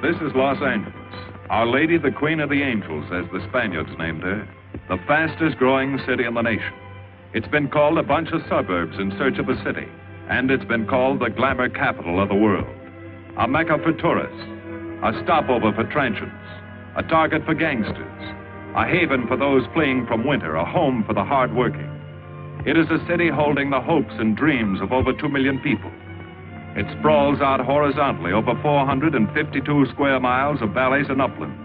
This is Los Angeles. Our Lady, the Queen of the Angels, as the Spaniards named her, the fastest growing city in the nation. It's been called a bunch of suburbs in search of a city, and it's been called the glamour capital of the world. A mecca for tourists, a stopover for transients, a target for gangsters, a haven for those fleeing from winter, a home for the hard-working. It is a city holding the hopes and dreams of over 2 million people. It sprawls out horizontally over 452 square miles of valleys and upland,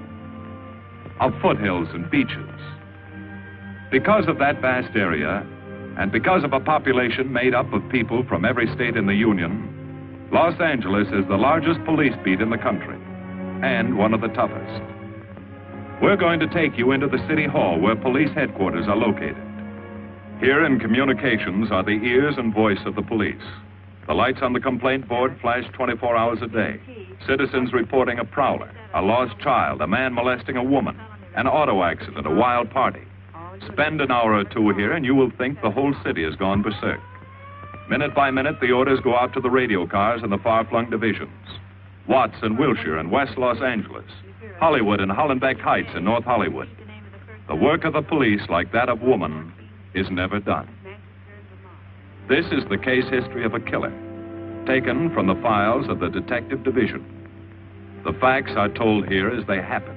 of foothills and beaches. Because of that vast area, and because of a population made up of people from every state in the Union, Los Angeles is the largest police beat in the country, and one of the toughest. We're going to take you into the city hall where police headquarters are located. Here in communications are the ears and voice of the police. The lights on the complaint board flash 24 hours a day. Citizens reporting a prowler, a lost child, a man molesting a woman, an auto accident, a wild party. Spend an hour or two here and you will think the whole city has gone berserk. Minute by minute, the orders go out to the radio cars in the far-flung divisions. Watts and Wilshire and West Los Angeles. Hollywood and Hollenbeck Heights in North Hollywood. The work of the police, like that of woman, is never done. This is the case history of a killer, taken from the files of the Detective Division. The facts are told here as they happen.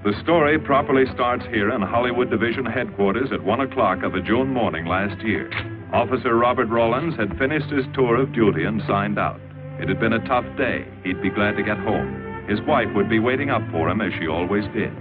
The story properly starts here in Hollywood Division headquarters at 1 o'clock of a June morning last year. Officer Robert Rollins had finished his tour of duty and signed out. It had been a tough day. He'd be glad to get home. His wife would be waiting up for him as she always did.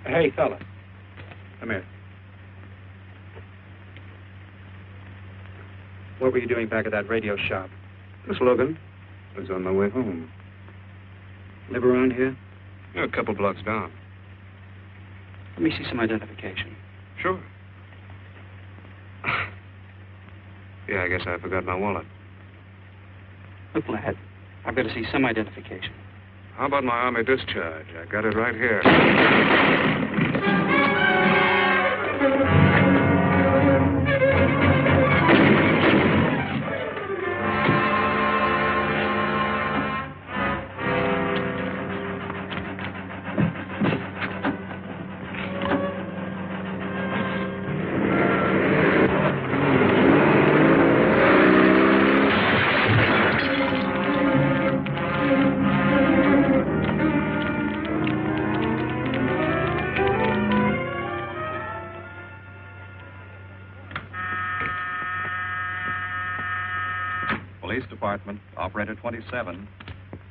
Hey, fella. Come here. What were you doing back at that radio shop? Just looking. I was on my way home. Live around here? Yeah, a couple blocks down. Let me see some identification. Sure. Yeah, I guess I forgot my wallet. Look, lad, I've got to see some identification. How about my Army discharge? I got it right here. Police Department, Operator 27.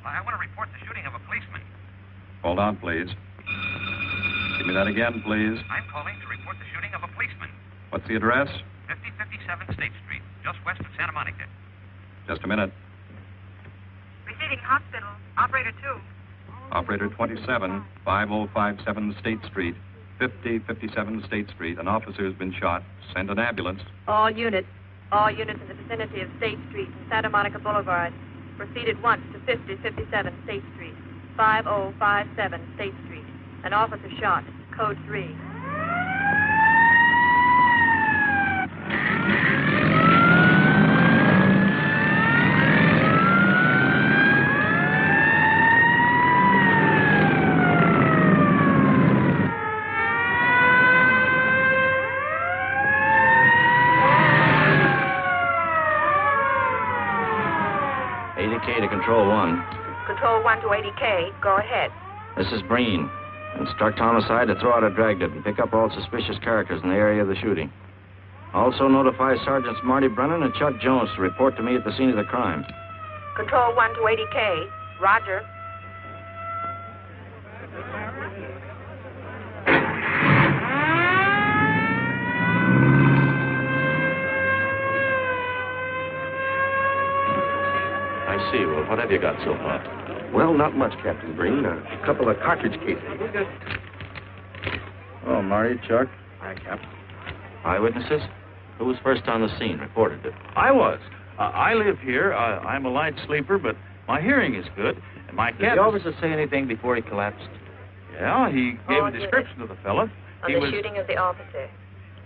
I want to report the shooting of a policeman. Hold on, please. Give me that again, please. I'm calling to report the shooting of a policeman. What's the address? 5057 State Street, just west of Santa Monica. Just a minute. Receiving hospital. Operator 2. Operator 27, 5057 State Street, 5057 State Street. An officer has been shot. Send an ambulance. All units in the vicinity of State Street and Santa Monica Boulevard. Proceed at once to 5057 State Street, 5057 State Street. An officer shot. Code 3. To Control 1. Control 1 to 80K. Go ahead. This is Breen. Instruct homicide to throw out a dragnet and pick up all suspicious characters in the area of the shooting. Also notify Sergeants Marty Brennan and Chuck Jones to report to me at the scene of the crime. Control 1 to 80K. Roger. I see. Well, what have you got so far? Well, not much, Captain Breen. A couple of cartridge cases. Oh, Marty, Chuck. Hi, Cap. Eyewitnesses? Who was first on the scene? Reported it. I was. I live here. I'm a light sleeper, but my hearing is good. And my Did cat... the officer say anything before he collapsed? Yeah, he gave a description of the fella. On the shooting of the officer.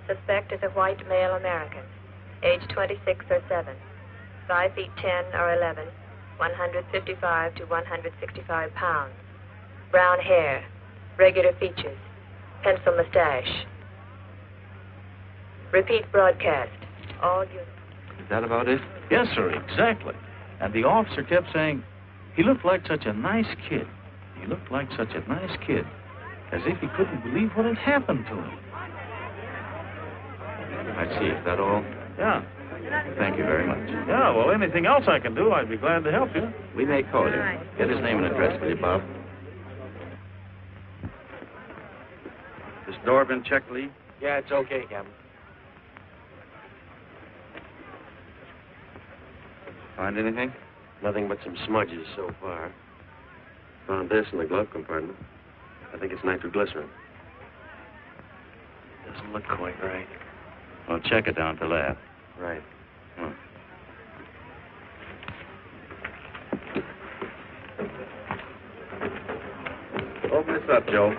Suspect is a white male American. Age 26 or 7. 5 feet 10 or 11. 155 to 165 pounds. Brown hair. Regular features. Pencil mustache. Repeat broadcast. All units. Is that about it? Yes, sir, exactly. And the officer kept saying, he looked like such a nice kid. He looked like such a nice kid. As if he couldn't believe what had happened to him. I see. Is that all? Yeah. Thank you very much. Yeah, well, anything else I can do, I'd be glad to help you. We may call you. Get his name and address, will you, Bob? This door been checked, Lee? Yeah, it's okay, Captain. Find anything? Nothing but some smudges so far. Found this in the glove compartment. I think it's nitroglycerin. Doesn't look quite right. Well, check it down to lab. Right. Open this up, Joe.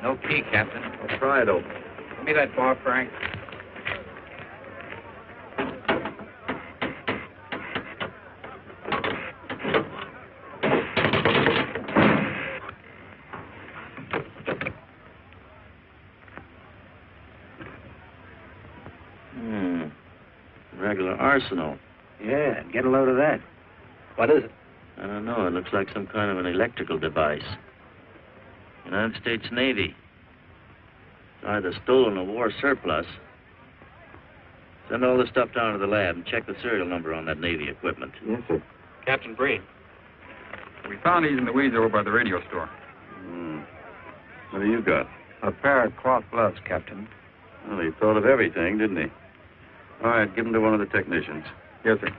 No key, Captain. I'll try it open. Give me that bar, Frank. Regular arsenal. Yeah, get a load of that. What is it? I don't know. It looks like some kind of an electrical device. United States Navy. Either stolen or war surplus. Send all this stuff down to the lab and check the serial number on that Navy equipment. Yes, sir. Captain Breen. We found these in the weeds over by the radio store. What do you got? A pair of cloth gloves, Captain. Well, he thought of everything, didn't he? All right, give them to one of the technicians. Yes, sir.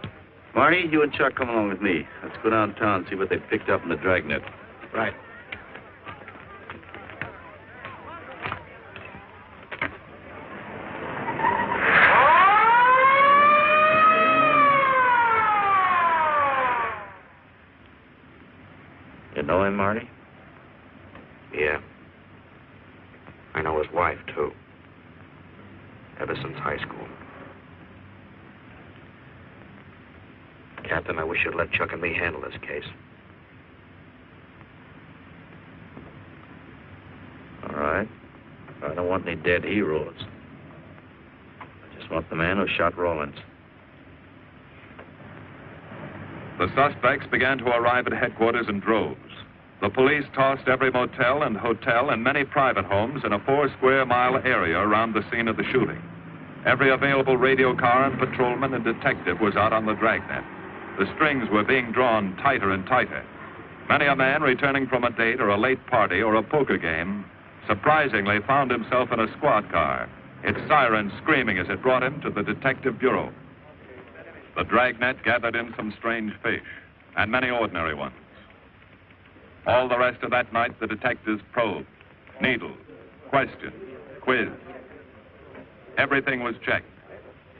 Marty, you and Chuck come along with me. Let's go downtown and see what they picked up in the dragnet. Right. You know him, Marty? Yeah. I know his wife, too. Ever since high school. Captain, I wish you'd let Chuck and me handle this case. All right. I don't want any dead heroes. I just want the man who shot Rawlins. The suspects began to arrive at headquarters in droves. The police tossed every motel and hotel and many private homes in a 4-square-mile area around the scene of the shooting. Every available radio car and patrolman and detective was out on the dragnet. The strings were being drawn tighter and tighter. Many a man returning from a date or a late party or a poker game surprisingly found himself in a squad car, its siren screaming as it brought him to the detective bureau. The dragnet gathered in some strange fish, and many ordinary ones. All the rest of that night, the detectives probed, needled, questioned, quizzed. Everything was checked.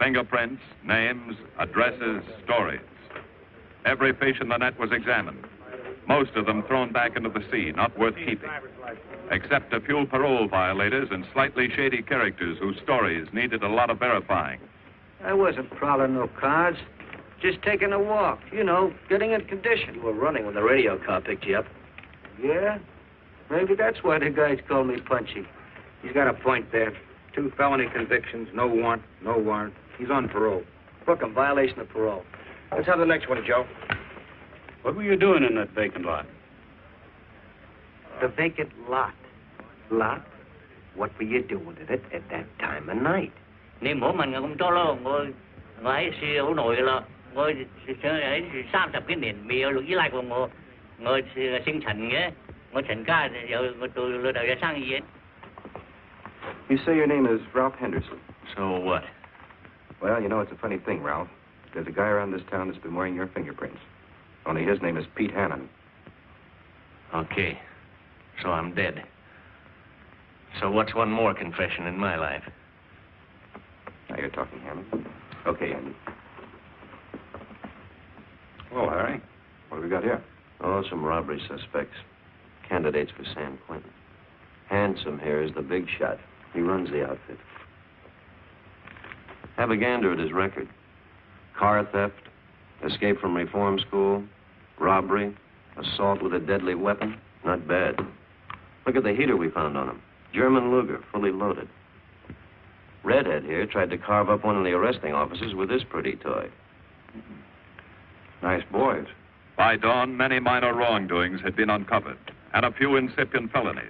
Fingerprints, names, addresses, stories. Every fish in the net was examined. Most of them thrown back into the sea, not worth keeping. Except a few parole violators and slightly shady characters whose stories needed a lot of verifying. I wasn't prowling no cars. Just taking a walk, you know, getting in condition. You were running when the radio car picked you up. Yeah? Maybe that's why the guys call me Punchy. He's got a point there. 2 felony convictions, no warrant, no warrant. He's on parole. Book him, violation of parole. Let's have the next one, Joe. What were you doing in that vacant lot? The vacant lot. Lot? What were you doing in it at that time of night? Niệm của mình cũng cho lo ngồi ngồi siêu nổi là ngồi ấy 30 cái nền miêu lúc lại của ngồi sinh thành nhé ngồi thành ca giờ tôi lừa đảo sang gì. You say your name is Ralph Henderson. So what? Well, you know, it's a funny thing, Ralph. There's a guy around this town that's been wearing your fingerprints. Only his name is Pete Hannon. Okay. So I'm dead. So what's one more confession in my life? Now you're talking, Hammond. Okay, Andy. Oh, Larry. What have we got here? Oh, some robbery suspects. Candidates for San Quentin. Handsome here is the big shot. He runs the outfit. Have a gander at his record. Car theft, escape from reform school, robbery, assault with a deadly weapon. Not bad. Look at the heater we found on him. German Luger, fully loaded. Redhead here tried to carve up one of the arresting officers with this pretty toy. Nice boys. By dawn, many minor wrongdoings had been uncovered, and a few incipient felonies.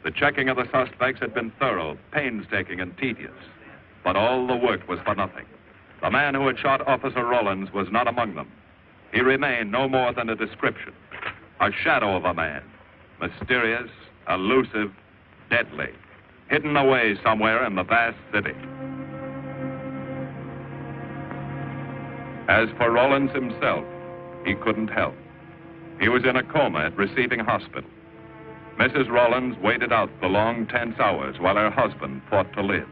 The checking of the suspects had been thorough, painstaking, and tedious. But all the work was for nothing. The man who had shot Officer Rollins was not among them. He remained no more than a description, a shadow of a man, mysterious, elusive, deadly, hidden away somewhere in the vast city. As for Rollins himself, he couldn't help. He was in a coma at receiving hospital. Mrs. Rollins waited out the long, tense hours while her husband fought to live.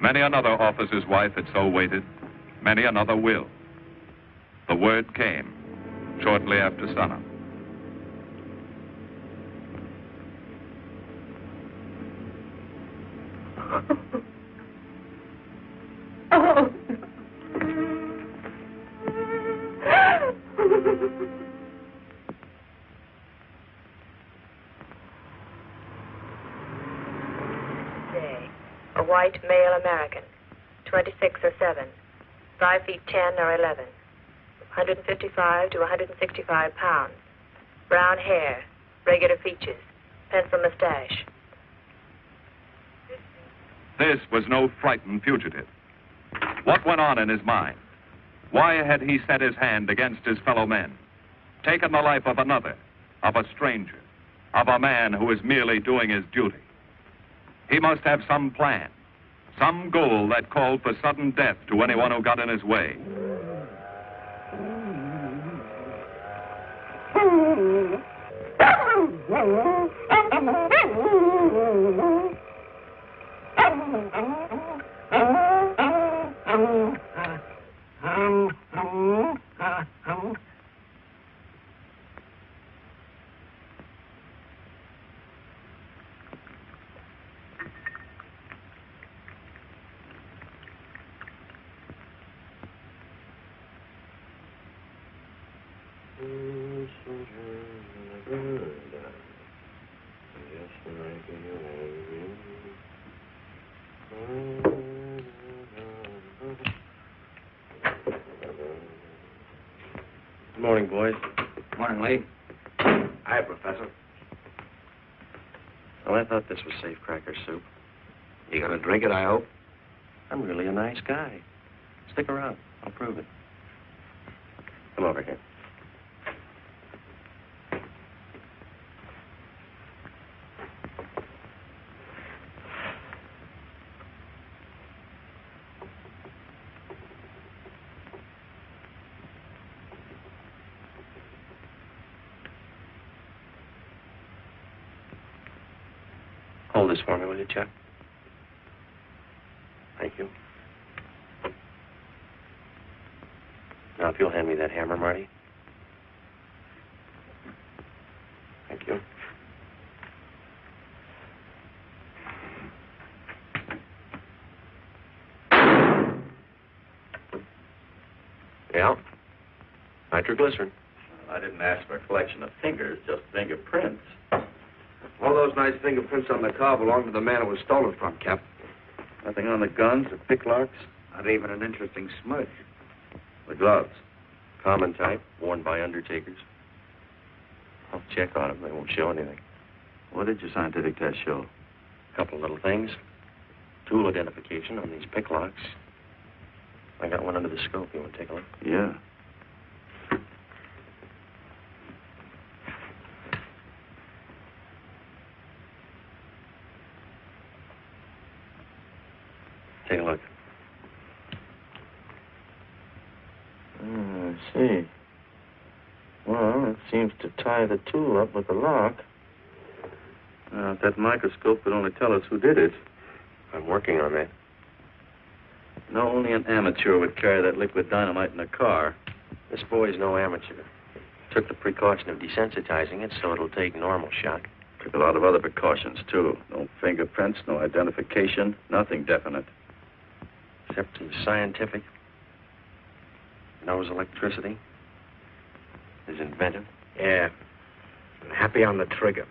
Many another officer's wife had so waited. Many another will. The word came shortly after sunup. Oh. Day. A white male American, 26 or 7, 5 feet 10 or 11, 155 to 165 pounds, brown hair, regular features, pencil mustache. This was no frightened fugitive. What went on in his mind? Why had he set his hand against his fellow men, taken the life of another, of a stranger, of a man who was merely doing his duty? He must have some plan, some goal that called for sudden death to anyone who got in his way. Good morning, boys. Morning, Lee. Hi, Professor. Well, I thought this was safe cracker soup. You gonna drink it, I hope? I'm really a nice guy. Stick around. I'll prove it. Come over here. Hold this for me, will you, Chuck? Thank you. Now, if you'll hand me that hammer, Marty. Thank you. Yeah. Nitroglycerin. I didn't ask for a collection of fingers, just fingerprints. All those nice fingerprints on the car belong to the man it was stolen from, Cap. Nothing on the guns or picklocks? Not even an interesting smudge. The gloves? Common type, worn by undertakers. I'll check on them. They won't show anything. What did your scientific test show? A couple of little things. Tool identification on these picklocks. I got one under the scope. You want to take a look? Yeah. Take a look. I see. Well, it seems to tie the tool up with the lock. If that microscope could only tell us who did it. I'm working on that. No, only an amateur would carry that liquid dynamite in a car. This boy's no amateur. Took the precaution of desensitizing it so it'll take normal shock. Took a lot of other precautions, too. No fingerprints, no identification, nothing definite. Except he's scientific. Knows electricity. Is inventive. Yeah. And happy on the trigger.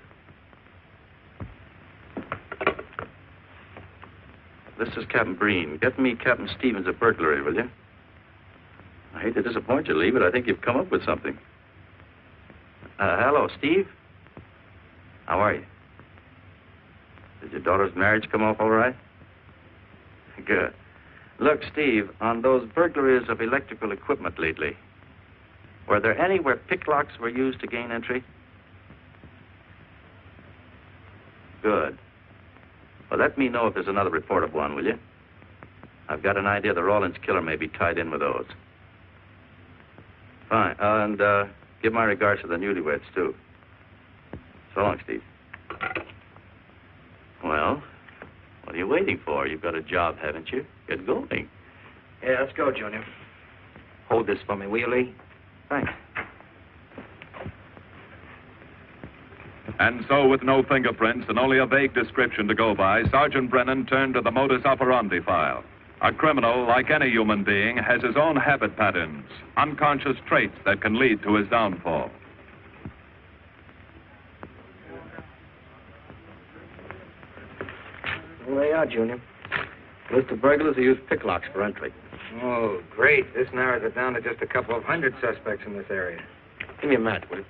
This is Captain Breen. Get me Captain Stevens a burglary, will you? I hate to disappoint you, Lee, but I think you've come up with something. Hello, Steve? How are you? Did your daughter's marriage come off all right? Good. Look, Steve, on those burglaries of electrical equipment lately, were there any where picklocks were used to gain entry? Good. Well, let me know if there's another report of one, will you? I've got an idea the Rawlins killer may be tied in with those. Fine. And give my regards to the newlyweds, too. So long, Steve. Well, what are you waiting for? You've got a job, haven't you? Get going. Yeah, let's go, Junior. Hold this for me, will you, Lee? Thanks. And so, with no fingerprints and only a vague description to go by, Sergeant Brennan turned to the modus operandi file. A criminal, like any human being, has his own habit patterns, unconscious traits that can lead to his downfall. Well, they are, Junior. List of burglars who use picklocks for entry. Oh, great. This narrows it down to just a couple of hundred suspects in this area. Give me a match, will you?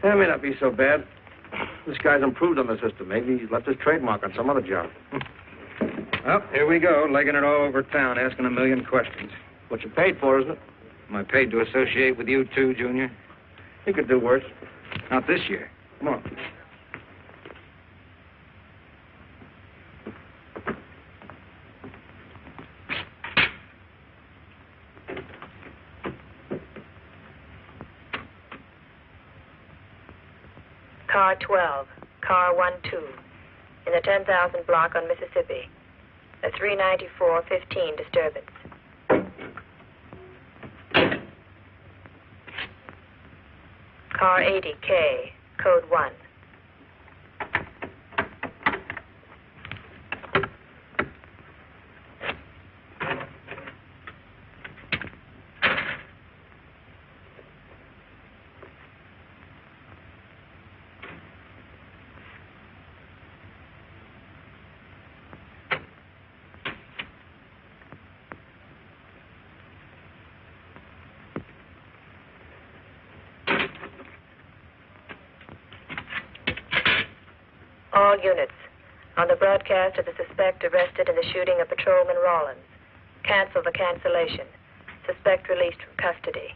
That may not be so bad. This guy's improved on the system. Maybe he's left his trademark on some other job. Well, here we go, legging it all over town, asking a million questions. What you paid for, isn't it? Am I paid to associate with you, too, Junior? You could do worse. Not this year. Come on. Car 12, car 12, in the 10,000 block on Mississippi. A 394-15 disturbance. Car 80K, code 1. All units, on the broadcast of the suspect arrested in the shooting of Patrolman Rawlins. Cancel the cancellation. Suspect released from custody.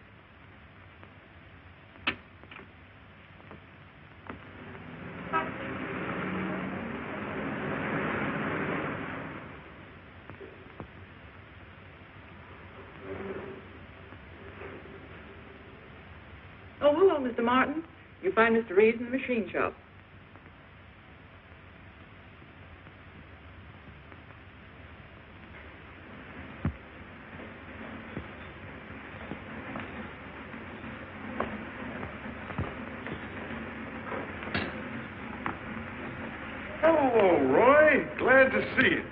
Oh, hello, Mr. Martin. You find Mr. Reeves in the machine shop. Hello, Roy. Glad to see you.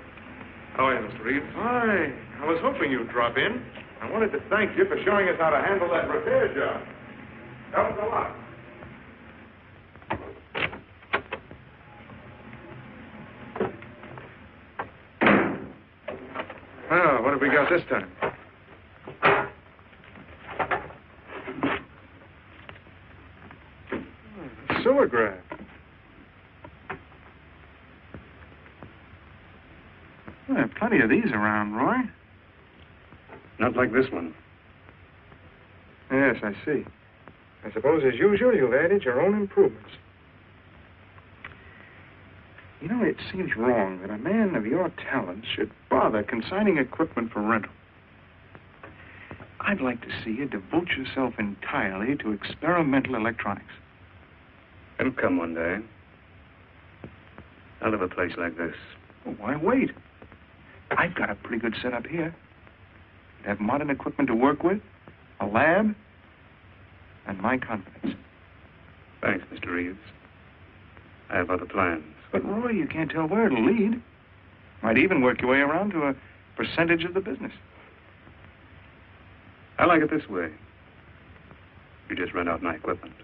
How are you, Mr. Reeves? Hi. I was hoping you'd drop in. I wanted to thank you for showing us how to handle that repair job. Helped a lot. Well, what have we got this time? Sewer grab. Well, there are plenty of these around, Roy. Not like this one. Yes, I see. I suppose, as usual, you've added your own improvements. You know, it seems wrong that a man of your talents should bother consigning equipment for rental. I'd like to see you devote yourself entirely to experimental electronics. It'll come one day. I'll have a place like this. Well, why wait? I've got a pretty good setup here. I have modern equipment to work with, a lab, and my confidence. Thanks, Mr. Reeves. I have other plans. But, Roy, you can't tell where it'll lead. Might even work your way around to a percentage of the business. I like it this way. You just rent out my equipment.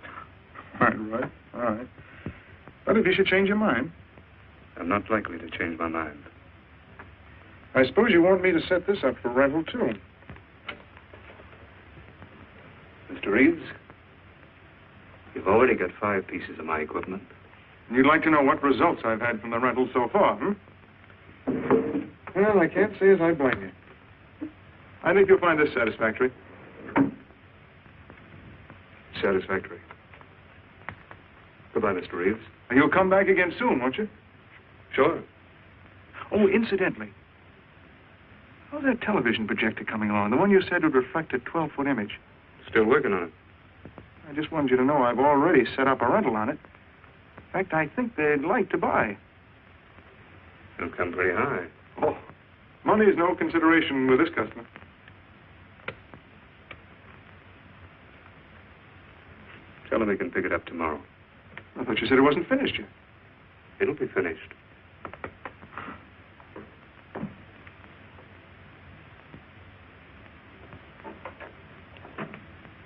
All right. All right. But if you should change your mind... I'm not likely to change my mind. I suppose you want me to set this up for rental, too. Mr. Reeves, you've already got 5 pieces of my equipment. You'd like to know what results I've had from the rental so far, Well, I can't say as I blame you. I think you'll find this satisfactory. Satisfactory. Goodbye, Mr. Reeves. And you'll come back again soon, won't you? Sure. Oh, incidentally, how's that television projector coming along? The one you said would reflect a 12-foot image. Still working on it. I just wanted you to know I've already set up a rental on it. In fact, I think they'd like to buy. It'll come pretty high. Oh, money's no consideration with this customer. Tell him he can pick it up tomorrow. I thought you said it wasn't finished yet. It'll be finished.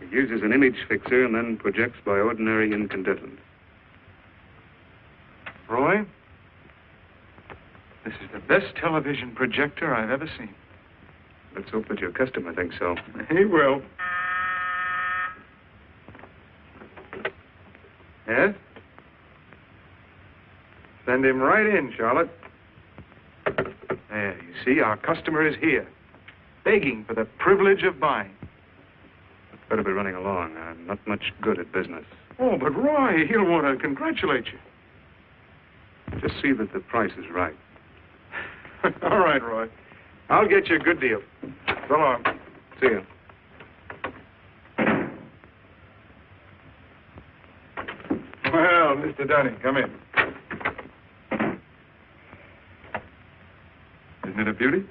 It uses an image fixer and then projects by ordinary incandescent. Roy, this is the best television projector I've ever seen. Let's hope that your customer thinks so. He will. Yes? Send him right in, Charlotte. There, you see, our customer is here, begging for the privilege of buying. Better be running along. I'm not much good at business. Oh, but Roy, he'll want to congratulate you. Just see that the price is right. All right, Roy. I'll get you a good deal. So long. See you. Well, Mr. Dunning, come in. Isn't it a beauty?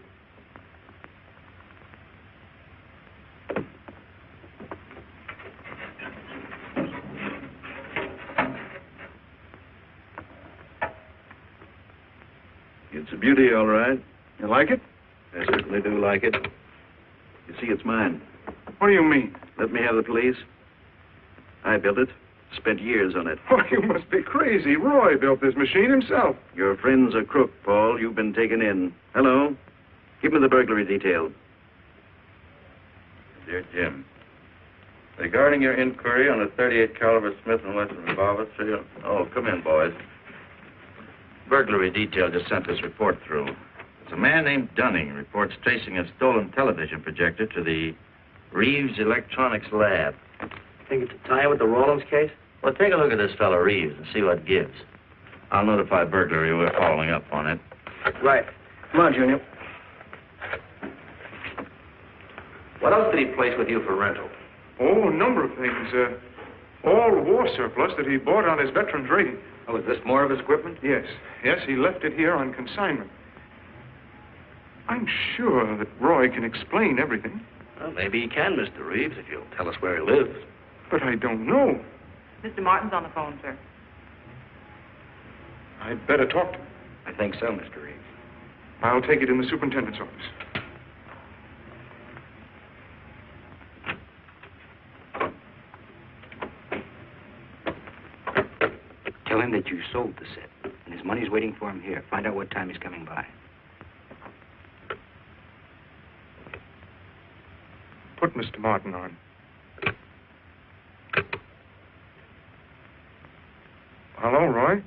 It's a beauty, all right. You like it? I certainly do like it. You see, it's mine. What do you mean? Let me have the police. I built it. Spent years on it. Oh, you must be crazy. Roy built this machine himself. Your friend's a crook, Paul. You've been taken in. Hello? Give me the burglary detail. Dear Jim, regarding your inquiry on a .38 caliber Smith & Wesson revolver, come in, boys. Burglary detail just sent this report through. There's a man named Dunning reports tracing a stolen television projector to the Reeves Electronics Lab. Think it's a tie with the Rawlins case? Well, take a look at this fellow Reeves and see what gives. I'll notify burglary we're following up on it. Right. Come on, Junior. What else did he place with you for rental? Oh, a number of things. All war surplus that he bought on his veterans rating. Oh, is this more of his equipment? Yes. Yes, he left it here on consignment. I'm sure that Roy can explain everything. Well, maybe he can, Mr. Reeves, if you'll tell us where he lives. But I don't know. Mr. Martin's on the phone, sir. I'd better talk to him. I think so, Mr. Reeves. I'll take it in the superintendent's office. Tell him that you sold the set, and his money's waiting for him here. Find out what time he's coming by. Put Mr. Martin on. Hello, Roy?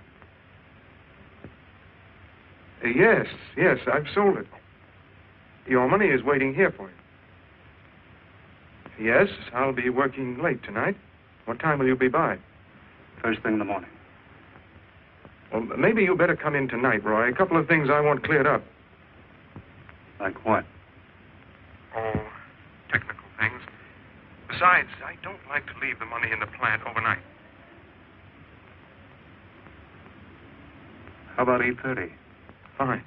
Yes, I've sold it. Your money is waiting here for you. Yes, I'll be working late tonight. What time will you be by? First thing in the morning. Well, maybe you better come in tonight, Roy. A couple of things I want cleared up. Like what? Oh, technical things. Besides, I don't like to leave the money in the plant overnight. How about 8:30? Fine.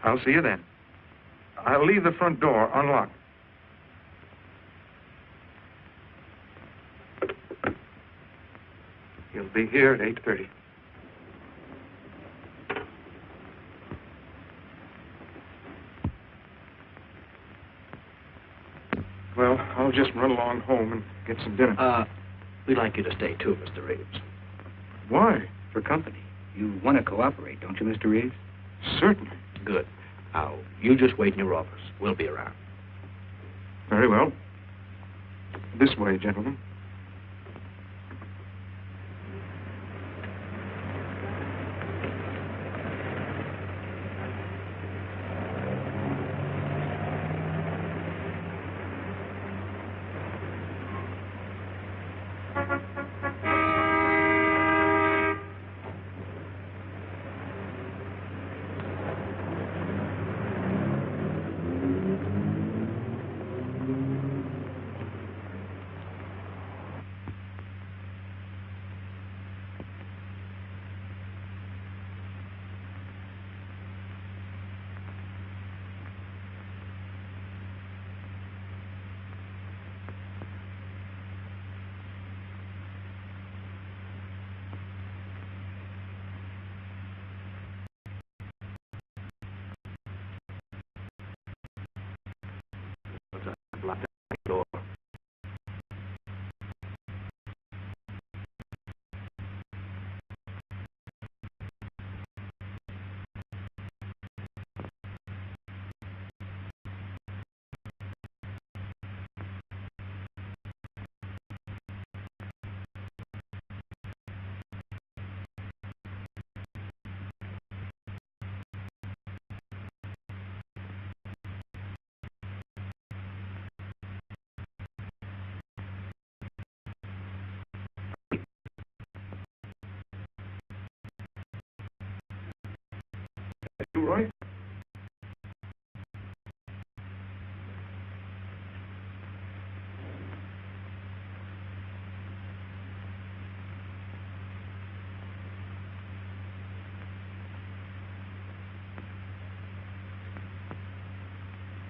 I'll see you then. I'll leave the front door unlocked. You'll be here at 8:30. Well, I'll just run along home and get some dinner. We'd like you to stay too, Mr. Reeves. Why? For company. You want to cooperate, don't you, Mr. Reeves? Certainly. Good. Now, you just wait in your office. We'll be around. Very well. This way, gentlemen. Lock the door. You, Roy?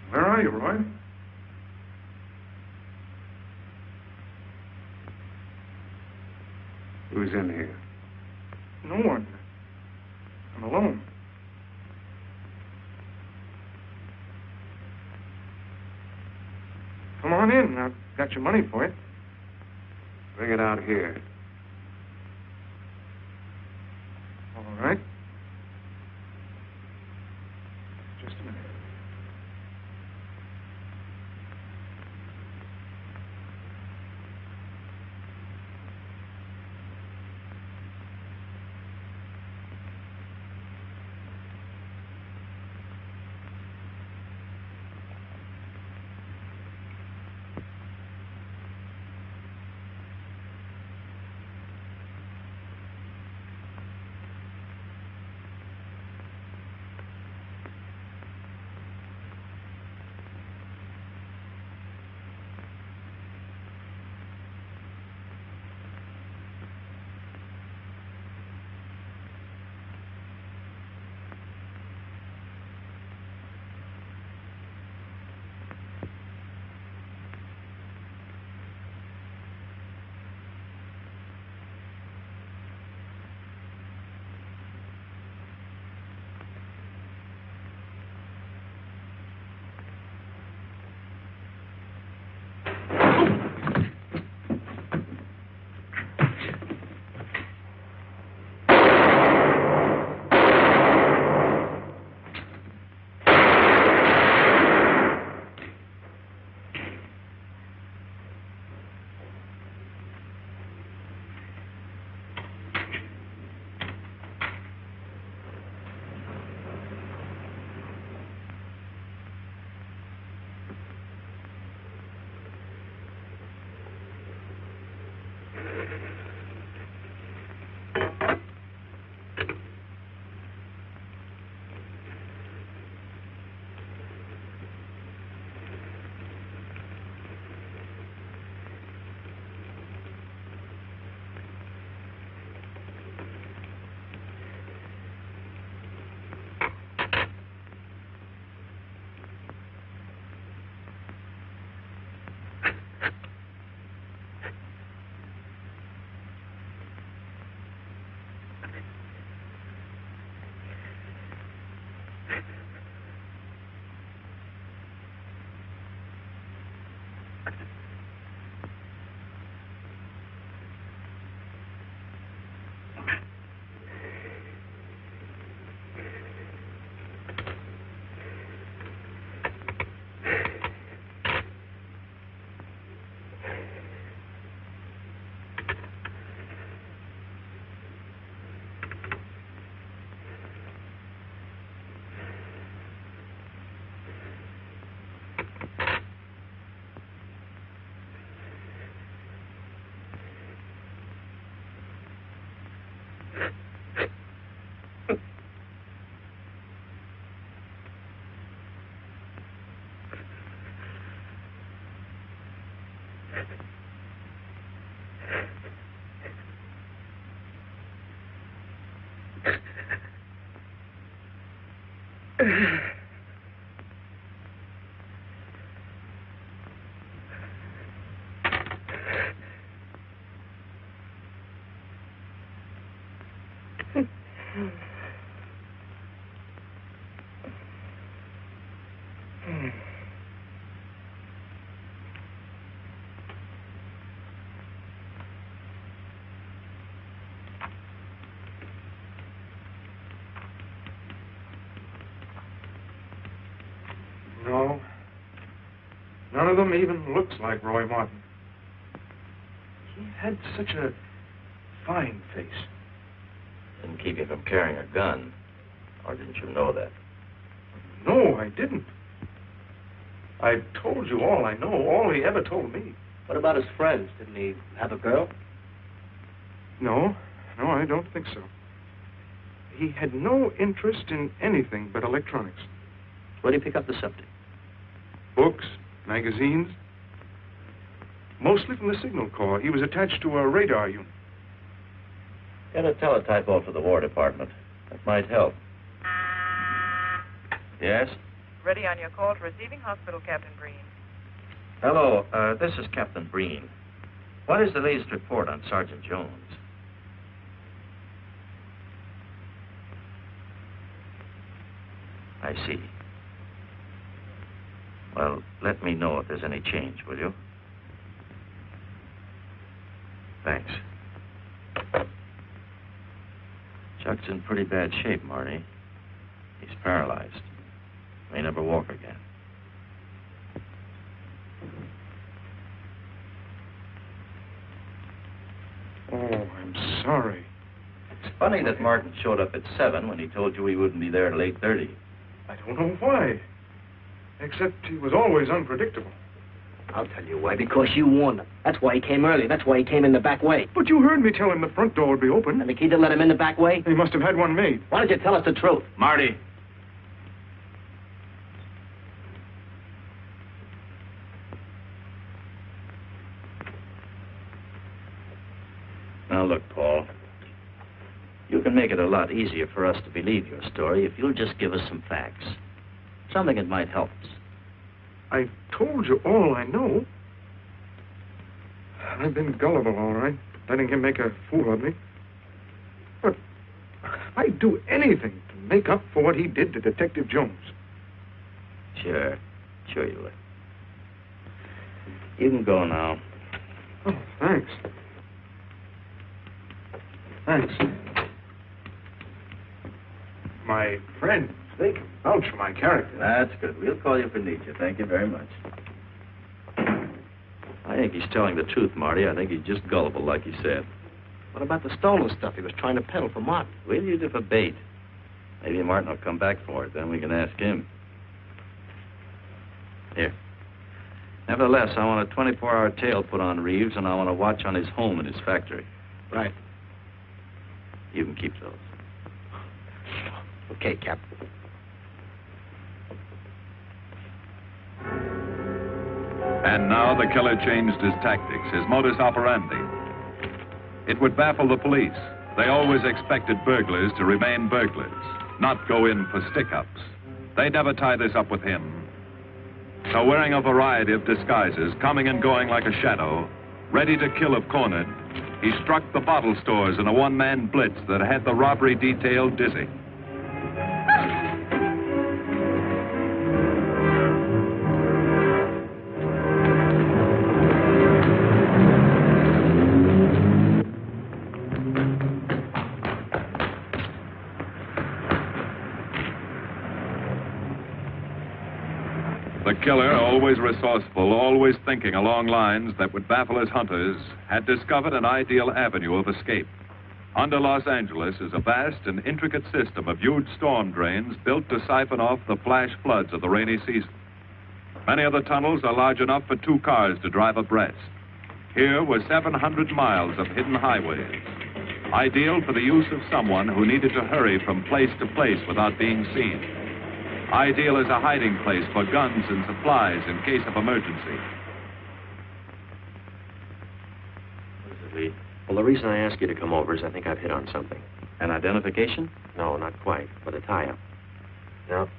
Where are you, Roy? Who's in here? No one. I'm alone. Come on in. I've got your money for you. Bring it out here. All right. Just a minute. No. None of them even looks like Roy Martin. He had such a fine face. Didn't keep you from carrying a gun. Or didn't you know that? No, I didn't. I told you all I know, all he ever told me. What about his friends? Didn't he have a girl? No, I don't think so. He had no interest in anything but electronics. Where did he pick up the subject? Books, magazines. Mostly from the Signal Corps. He was attached to a radar unit. Get a teletype off to the War Department. That might help. Yes? Ready on your call to receiving hospital, Captain Breen. Hello, this is Captain Breen. What is the latest report on Sergeant Jones? I see. Well, let me know if there's any change, will you? Thanks. Chuck's in pretty bad shape, Marty. He's paralyzed. May never walk again. Oh, I'm sorry. It's funny that Martin showed up at 7 when he told you he wouldn't be there till 8:30. I don't know why. Except he was always unpredictable. I'll tell you why. Because you warned him. That's why he came early. That's why he came in the back way. But you heard me tell him the front door would be open. And the key to let him in the back way? He must have had one made. Why don't you tell us the truth? Marty. Now, look, Paul. You can make it a lot easier for us to believe your story if you'll just give us some facts. Something that might help us. I've told you all I know. I've been gullible, all right, letting him make a fool of me. But I'd do anything to make up for what he did to Detective Jones. Sure you would. You can go now. Oh, thanks. Thanks. My friends, they can vouch for my character. That's good. We'll call you if we need you. Thank you very much. I think he's telling the truth, Marty. I think he's just gullible, like he said. What about the stolen stuff he was trying to peddle for Martin? We'll use it for bait. Maybe Martin will come back for it. Then we can ask him. Here. Nevertheless, I want a 24-hour tail put on Reeves, and I want a watch on his home and his factory. Right. You can keep those. Okay, Captain. And now the killer changed his tactics, his modus operandi. It would baffle the police. They always expected burglars to remain burglars, not go in for stick-ups. They'd never tie this up with him. So wearing a variety of disguises, coming and going like a shadow, ready to kill if cornered, he struck the bottle stores in a one-man blitz that had the robbery detail dizzy. The killer, always resourceful, always thinking along lines that would baffle his hunters, had discovered an ideal avenue of escape. Under Los Angeles is a vast and intricate system of huge storm drains built to siphon off the flash floods of the rainy season. Many of the tunnels are large enough for 2 cars to drive abreast. Here were 700 miles of hidden highways. Ideal for the use of someone who needed to hurry from place to place without being seen. Ideal as a hiding place for guns and supplies in case of emergency. What is it, Lee? Well, the reason I asked you to come over is I think I've hit on something. An identification? No, not quite, but a tie-up. Now,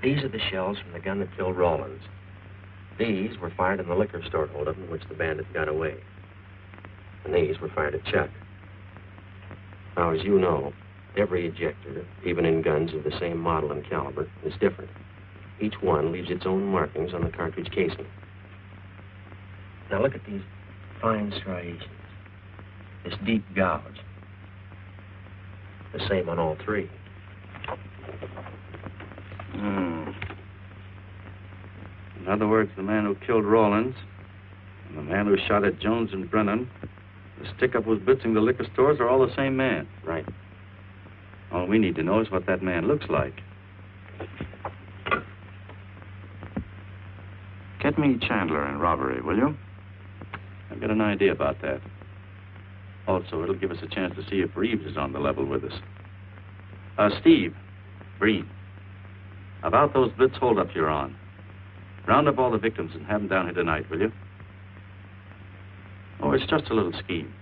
these are the shells from the gun that killed Rawlins. These were fired in the liquor store holdup in which the bandit got away. And these were fired at Chuck. Now, as you know, every ejector, even in guns of the same model and caliber, is different. Each one leaves its own markings on the cartridge casing. Now, look at these fine striations. This deep gouge. The same on all three. In other words, the man who killed Rawlins and the man who shot at Jones and Brennan, the stick-up who's blitzing the liquor stores are all the same man. Right. All we need to know is what that man looks like. Get me Chandler in robbery, will you? I've got an idea about that. Also, it'll give us a chance to see if Reeves is on the level with us. Steve, Breen, about those blitz holdups you're on. Round up all the victims and have them down here tonight, will you? Oh, it's just a little scheme.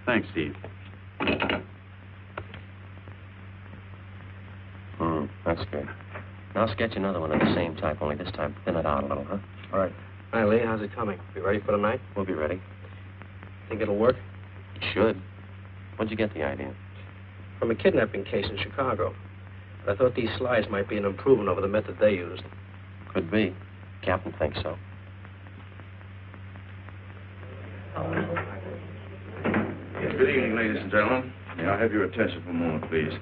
Thanks, Steve. That's good. Now I'll sketch another one of the same type, only this time thin it out a little, huh? All right. Hi, Lee. How's it coming? You ready for tonight? We'll be ready. Think it'll work? It should. Where'd you get the idea? From a kidnapping case in Chicago. I thought these slides might be an improvement over the method they used. Could be. Captain thinks so. Good evening, ladies and gentlemen. May I have your attention for a moment, please?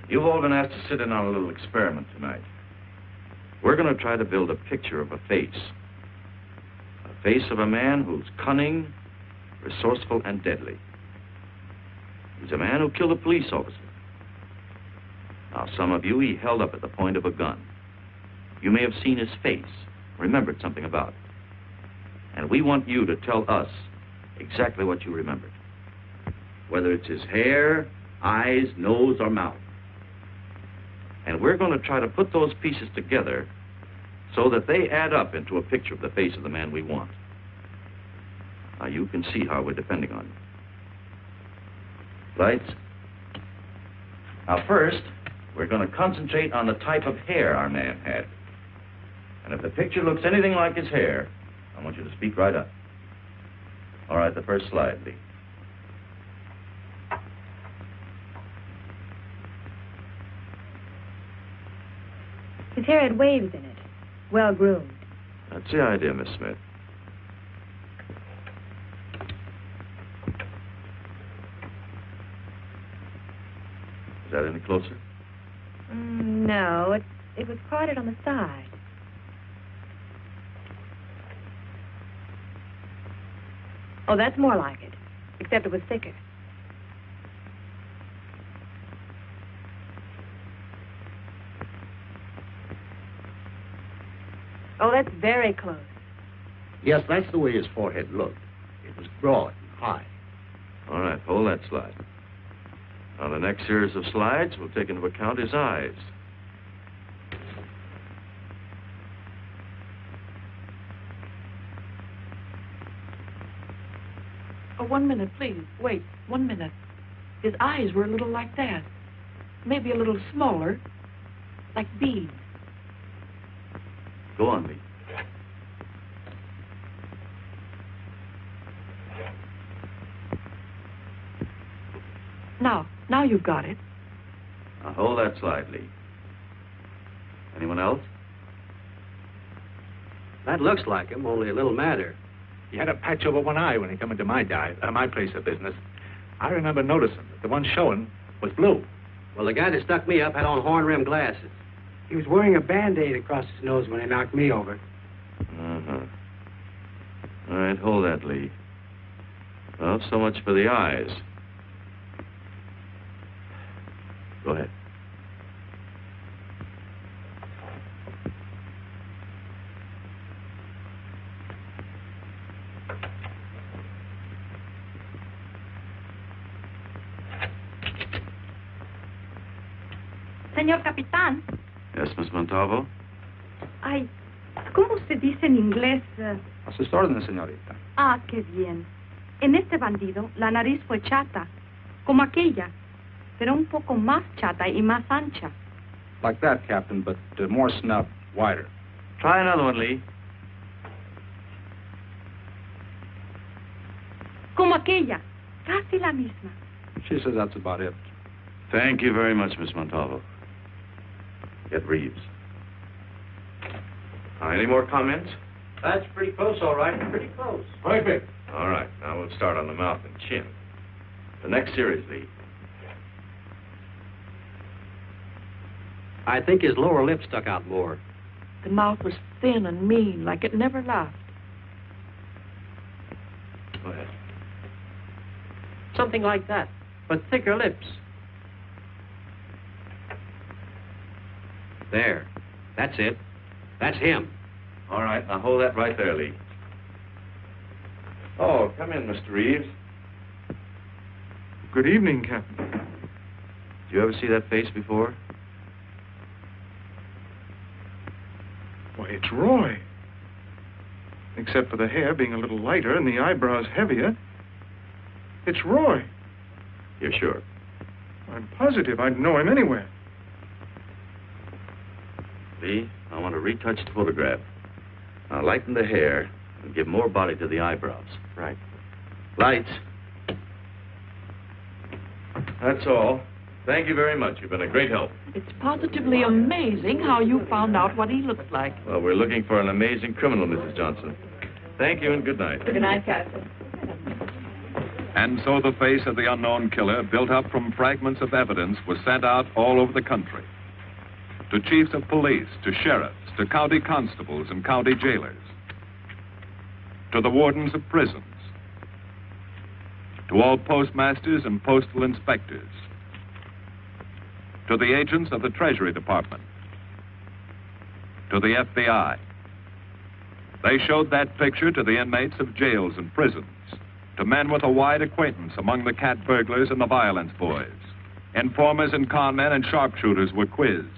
You've all been asked to sit in on a little experiment tonight. We're going to try to build a picture of a face. A face of a man who's cunning, resourceful, and deadly. He's a man who killed a police officer. Now, some of you he held up at the point of a gun. You may have seen his face, remembered something about it. And we want you to tell us exactly what you remembered. Whether it's his hair, eyes, nose, or mouth. And we're going to try to put those pieces together so that they add up into a picture of the face of the man we want. Now, you can see how we're depending on you. Lights. Now, first, we're going to concentrate on the type of hair our man had. And if the picture looks anything like his hair, I want you to speak right up. All right, the first slide, Lee. His hair had waves in it, well-groomed. That's the idea, Miss Smith. Is that any closer? No, it was parted on the side. Oh, that's more like it, except it was thicker. Oh, that's very close. Yes, that's the way his forehead looked. It was broad and high. All right, hold that slide. On the next series of slides, we'll take into account his eyes. Oh, 1 minute, please. Wait, 1 minute. His eyes were a little like that. Maybe a little smaller, like beads. Go on, Lee. Now you've got it. Now hold that slide, Lee. Anyone else? That looks like him, only a little madder. He had a patch over one eye when he come into my place of business. I remember noticing that the one showing was blue. Well, the guy that stuck me up had on horn-rimmed glasses. He was wearing a Band-Aid across his nose when he knocked me over. Uh-huh. All right, hold that, Lee. Well, so much for the eyes. Go ahead. Señor Capitán. Yes, Miss Montalvo? Ay, ¿cómo se dice en inglés? A sus órdenes, señorita. Ah, qué bien. En este bandido, la nariz fue chata, como aquella, pero un poco más chata y más ancha. Like that, Captain, but more snub, wider. Try another one, Lee. Como aquella, casi la misma. She says that's about it. Thank you very much, Miss Montalvo. Get Reeves. Any more comments? That's pretty close, all right. Pretty close. Perfect. All right, now we'll start on the mouth and chin. The next series, Lee. I think his lower lip stuck out more. The mouth was thin and mean, like it never laughed. Go ahead. Something like that, but thicker lips. There. That's it. That's him. All right, now hold that right there, Lee. Oh, come in, Mr. Reeves. Good evening, Captain. Did you ever see that face before? Why, it's Roy. Except for the hair being a little lighter and the eyebrows heavier. It's Roy. You're sure? I'm positive I'd know him anywhere. Lee, I want to retouch the photograph. Now lighten the hair and give more body to the eyebrows. Right. Lights. That's all. Thank you very much. You've been a great help. It's positively amazing how you found out what he looked like. Well, we're looking for an amazing criminal, Mrs. Johnson. Thank you and good night. Good night, Captain. And so the face of the unknown killer, built up from fragments of evidence, was sent out all over the country. To chiefs of police, to sheriffs, to county constables and county jailers, to the wardens of prisons, to all postmasters and postal inspectors, to the agents of the Treasury Department, to the FBI. They showed that picture to the inmates of jails and prisons, to men with a wide acquaintance among the cat burglars and the violence boys. Informers and con men and sharpshooters were quizzed,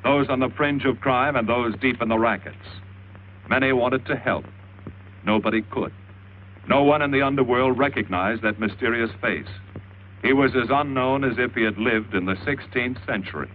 those on the fringe of crime and those deep in the rackets. Many wanted to help. Nobody could. No one in the underworld recognized that mysterious face. He was as unknown as if he had lived in the 16th century.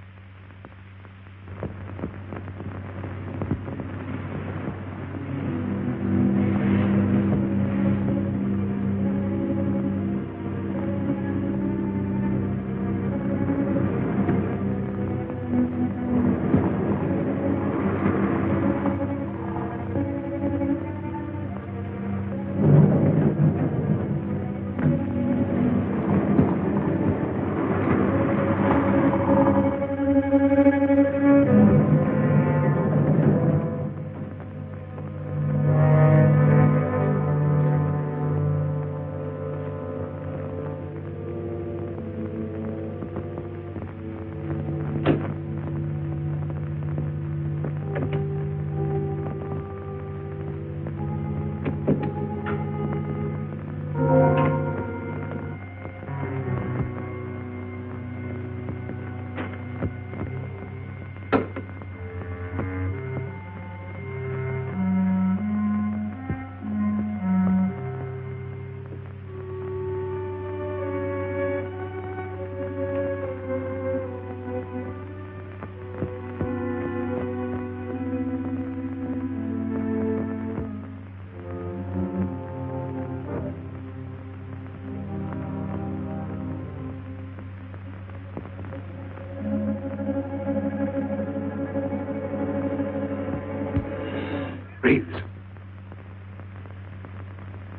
Reeves.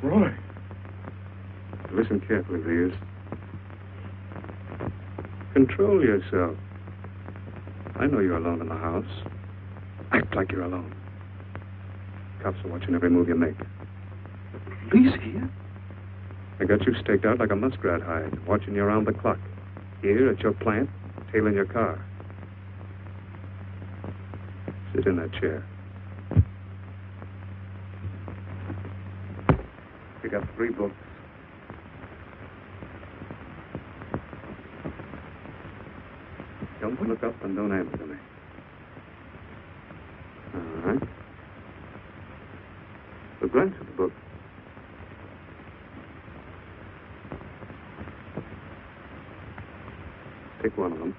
Roy. Listen carefully, Reeves. Control yourself. I know you're alone in the house. Act like you're alone. Cops are watching every move you make. Police here? I got you staked out like a muskrat hide, watching you around the clock. Here at your plant, tailing your car. Sit in that chair. You got 3 books. Don't look up and don't answer me. All right. So glance at the book. Pick one of them.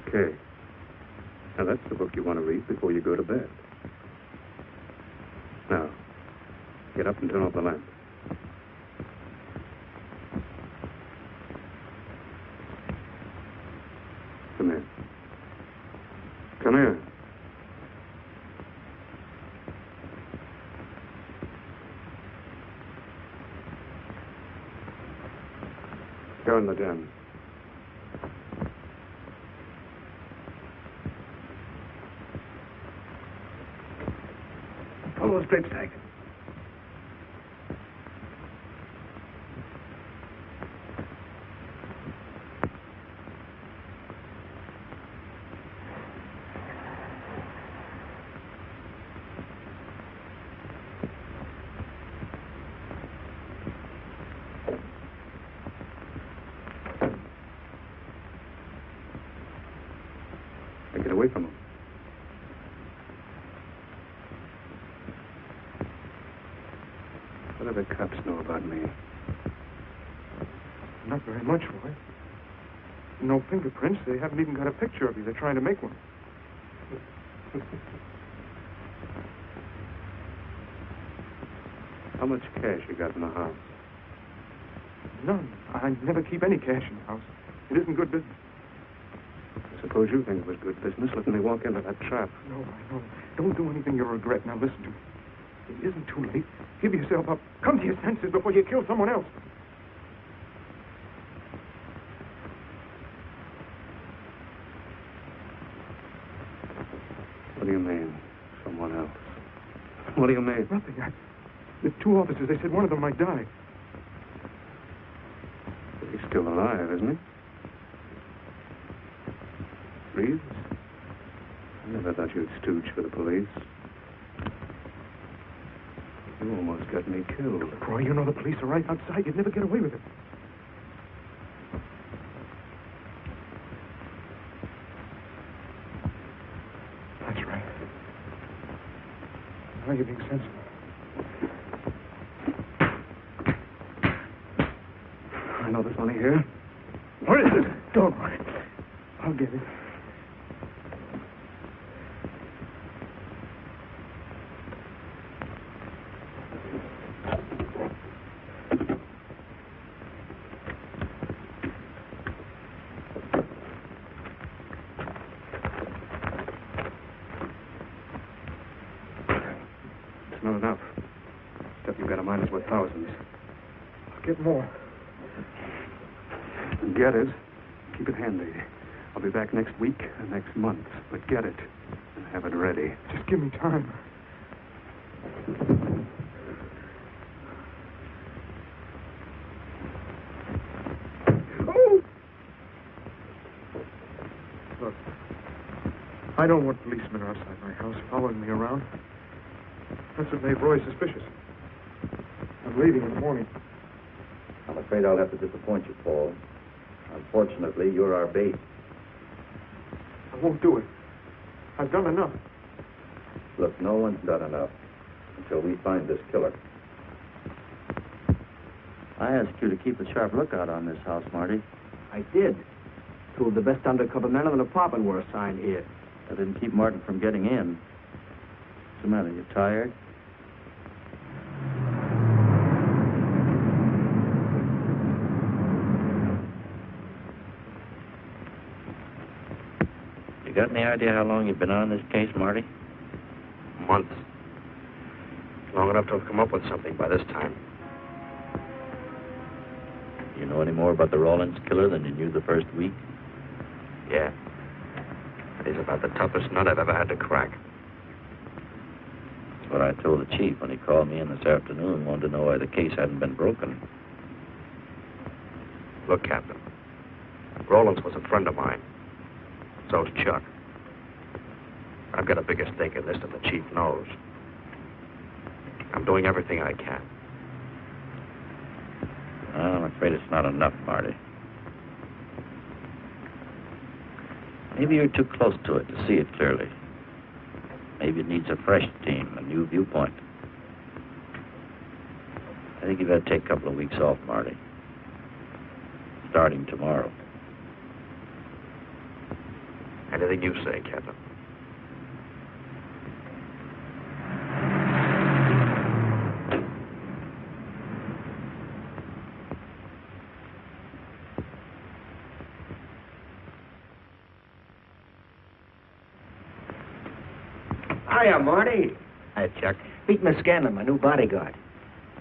Okay. Now, that's the book you want to read before you go to bed. Now, get up and turn off the lamp. Come here. Come here. Go in the den. Pull those drapes back. Now get away from him. What do the cops know about me? Not very much, Roy. No fingerprints. They haven't even got a picture of you. They're trying to make one. How much cash you got in the house? None. I never keep any cash in the house. It isn't good business. I suppose you think it was good business letting me walk into that trap. No, I know. Don't do anything you'll regret. Now listen to me. It isn't too late. Give yourself up. Come to your senses before you kill someone else. What do you mean, someone else? What do you mean? Nothing. The two officers, they said one of them might die. He's still alive, isn't he? Reeves? I never thought you'd stooge for the police. You almost got me killed. Roy, you know the police are right outside. You'd never get away with it. That's right. Now you're being sensible. I know there's money here. Where is it? Don't worry. I'll get it. It's not enough. Stuff you've got in mind is worth thousands. I'll get more. Get it. Keep it handy. I'll be back next week and next month. But get it and have it ready. Just give me time. Oh! Look, I don't want policemen outside my house following me around. That's what made Roy suspicious. I'm leaving in the morning. I'm afraid I'll have to disappoint you, Paul. Unfortunately, you're our bait. I won't do it. I've done enough. Look, no one's done enough until we find this killer. I asked you to keep a sharp lookout on this house, Marty. I did. Two of the best undercover men in the department were assigned here. That didn't keep Martin from getting in. What's the matter? You tired? You got any idea how long you've been on this case, Marty? Months. Long enough to have come up with something by this time. You know any more about the Rawlins killer than you knew the first week? Yeah. It is about the toughest nut I've ever had to crack. That's what I told the chief when he called me in this afternoon and wanted to know why the case hadn't been broken. Look, Captain. Rawlins was a friend of mine. So's Chuck. I've got a bigger stake in this than the chief knows. I'm doing everything I can. I'm afraid it's not enough, Marty. Maybe you're too close to it to see it clearly. Maybe it needs a fresh team, a new viewpoint. I think you better take a couple of weeks off, Marty. Starting tomorrow. Anything you say, Captain. Hiya, Marty. Hi, Chuck. Meet Miss Scanlon, my new bodyguard.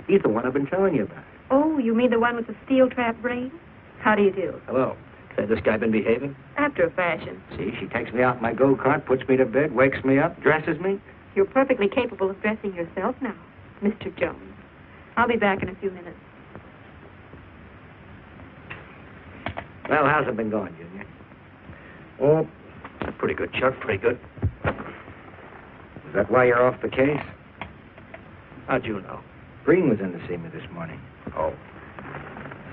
He's the one I've been telling you about. Oh, you mean the one with the steel trap brain? How do you do? Hello. Has this guy been behaving? After a fashion. See, she takes me out in my go-kart, puts me to bed, wakes me up, dresses me. You're perfectly capable of dressing yourself now, Mr. Jones. I'll be back in a few minutes. Well, how's it been going, Junior? Oh, pretty good, Chuck, pretty good. Is that why you're off the case? How'd you know? Breen was in to see me this morning. Oh.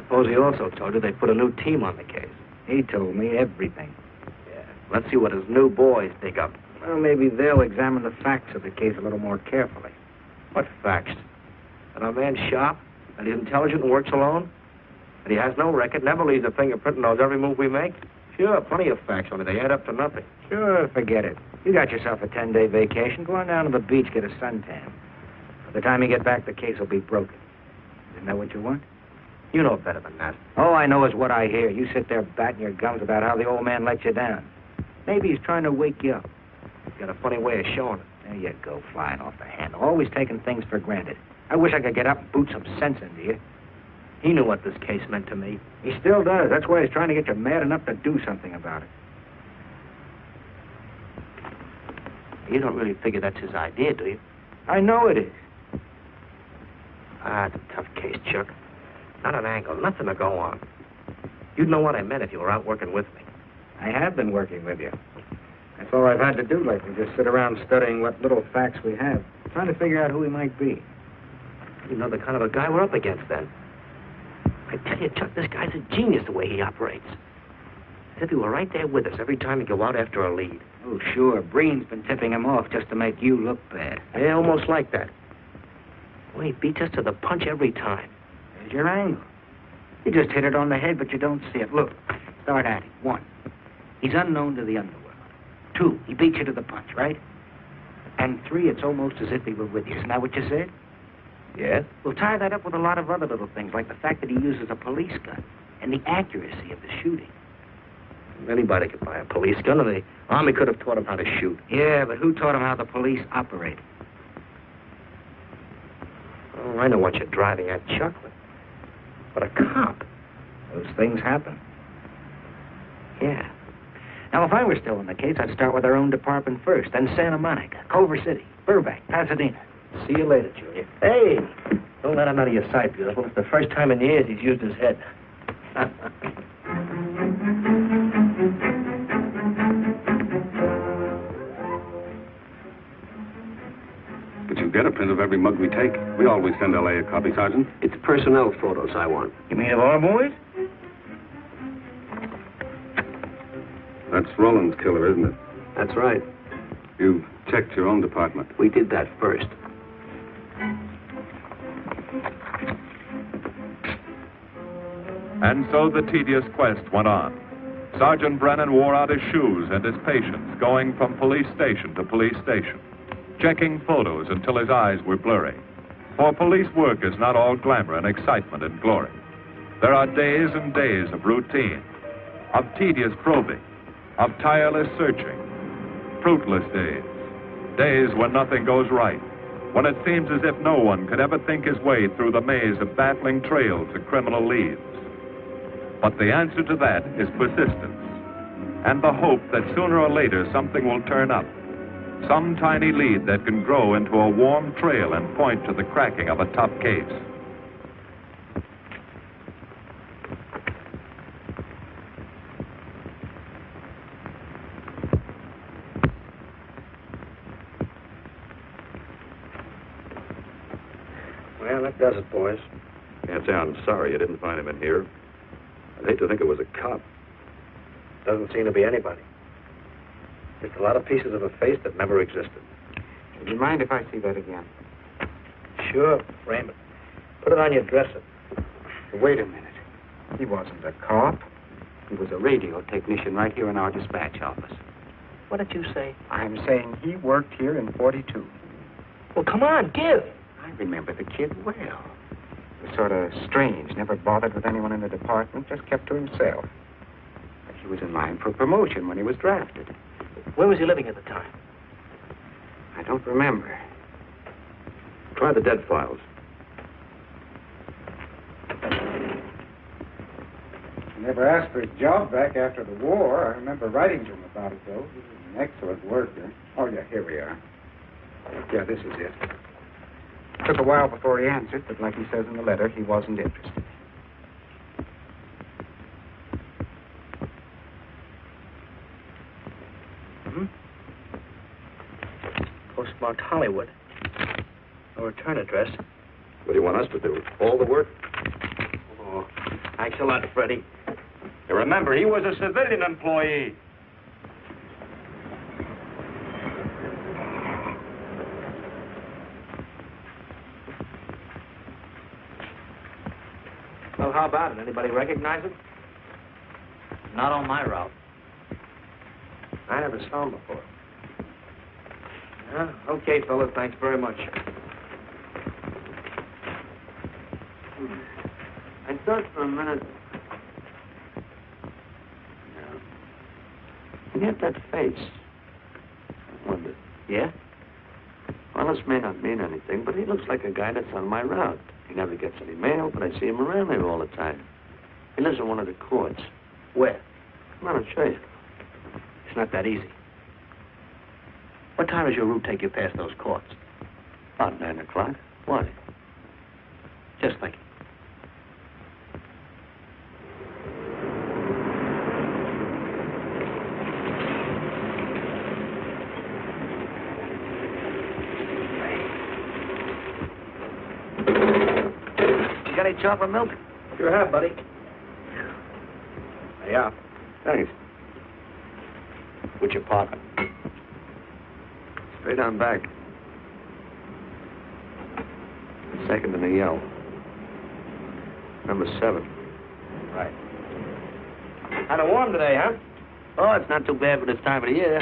Suppose he also told you they put a new team on the case. He told me everything. Yeah. Let's see what his new boys dig up. Well, maybe they'll examine the facts of the case a little more carefully. What facts? That our man's sharp, that he's intelligent and works alone, that he has no record, never leaves a fingerprint and knows every move we make. Sure, plenty of facts, only they add up to nothing. Sure, forget it. You got yourself a 10-day vacation. Go on down to the beach, get a suntan. By the time you get back, the case will be broken. Isn't that what you want? You know better than that. All I know is what I hear. You sit there batting your gums about how the old man let you down. Maybe he's trying to wake you up. He's got a funny way of showing it. There you go, flying off the handle. Always taking things for granted. I wish I could get up and boot some sense into you. He knew what this case meant to me. He still does. That's why he's trying to get you mad enough to do something about it. You don't really figure that's his idea, do you? I know it is. It's a tough case, Chuck. Not an angle, nothing to go on. You'd know what I meant if you were out working with me. I have been working with you. That's all I've had to do lately, just sit around studying what little facts we have, trying to figure out who he might be. You know the kind of a guy we're up against, then. I tell you, Chuck, this guy's a genius the way he operates. As if he were right there with us every time he go out after a lead. Oh, sure. Breen's been tipping him off just to make you look bad. Yeah, almost like that. Well, he beats us to the punch every time. There's your angle. You just hit it on the head, but you don't see it. Look, start at it. 1, he's unknown to the underworld. 2, he beats you to the punch, right? And 3, it's almost as if he were with you. Isn't that what you said? Yes. Well, tie that up with a lot of other little things, like the fact that he uses a police gun and the accuracy of the shooting. Anybody could buy a police gun, and the Army could have taught him how to shoot. Yeah, but who taught him how the police operate? Oh, I know what you're driving at, Chuck, but a cop. Those things happen. Yeah. Now, if I were still in the case, I'd start with our own department first, then Santa Monica, Culver City, Burbank, Pasadena. See you later, Junior. Hey, don't let him out of your sight, beautiful. It's the first time in years he's used his head. But you get a print of every mug we take. We always send L.A. a copy, Sergeant. It's personnel photos I want. You mean of our boys? That's Roland's killer, isn't it? That's right. You checked your own department. We did that first. And so the tedious quest went on. Sergeant Brennan wore out his shoes and his patience, going from police station to police station, checking photos until his eyes were blurry. For police work is not all glamour and excitement and glory. There are days and days of routine, of tedious probing, of tireless searching, fruitless days, days when nothing goes right, when it seems as if no one could ever think his way through the maze of baffling trails of criminal leads. But the answer to that is persistence, and the hope that sooner or later something will turn up, some tiny lead that can grow into a warm trail and point to the cracking of a tough case. Well, that does it, boys. Can't say I'm sorry you didn't find him in here. I'd hate to think it was a cop. Doesn't seem to be anybody. Just a lot of pieces of a face that never existed. Do you mind if I see that again? Sure, frame it. Put it on your dresser. Wait a minute. He wasn't a cop. He was a radio technician right here in our dispatch office. What did you say? I'm saying he worked here in 42. Well, come on, give. I remember the kid well. He was sort of strange, never bothered with anyone in the department, just kept to himself. But he was in line for promotion when he was drafted. Where was he living at the time? I don't remember. Try the dead files. He never asked for his job back after the war. I remember writing to him about it, though. He was an excellent worker. Oh, yeah, here we are. Yeah, this is it. Took a while before he answered, but like he says in the letter, he wasn't interested. Postmarked Hollywood. No return address. What do you want us to do? All the work? Oh, thanks a lot, Freddie. You remember, he was a civilian employee. Well, how about it? Anybody recognize him? Not on my route. I never saw him before. Okay, fellas, thanks very much. I thought for a minute... He had that face. I wondered. Yeah? Well, this may not mean anything, but he looks like a guy that's on my route. He never gets any mail, but I see him around there all the time. He lives in one of the courts. Where? Come on, I'll show you. It's not that easy. What time does your route take you past those courts? About 9 o'clock. Why? Just thinking. You got any chocolate milk? Sure have, buddy. Yeah. Thanks. What's your partner? Straight on back. Second in the yell. Number 7. Right. Kind of warm today, huh? Oh, it's not too bad for this time of the year.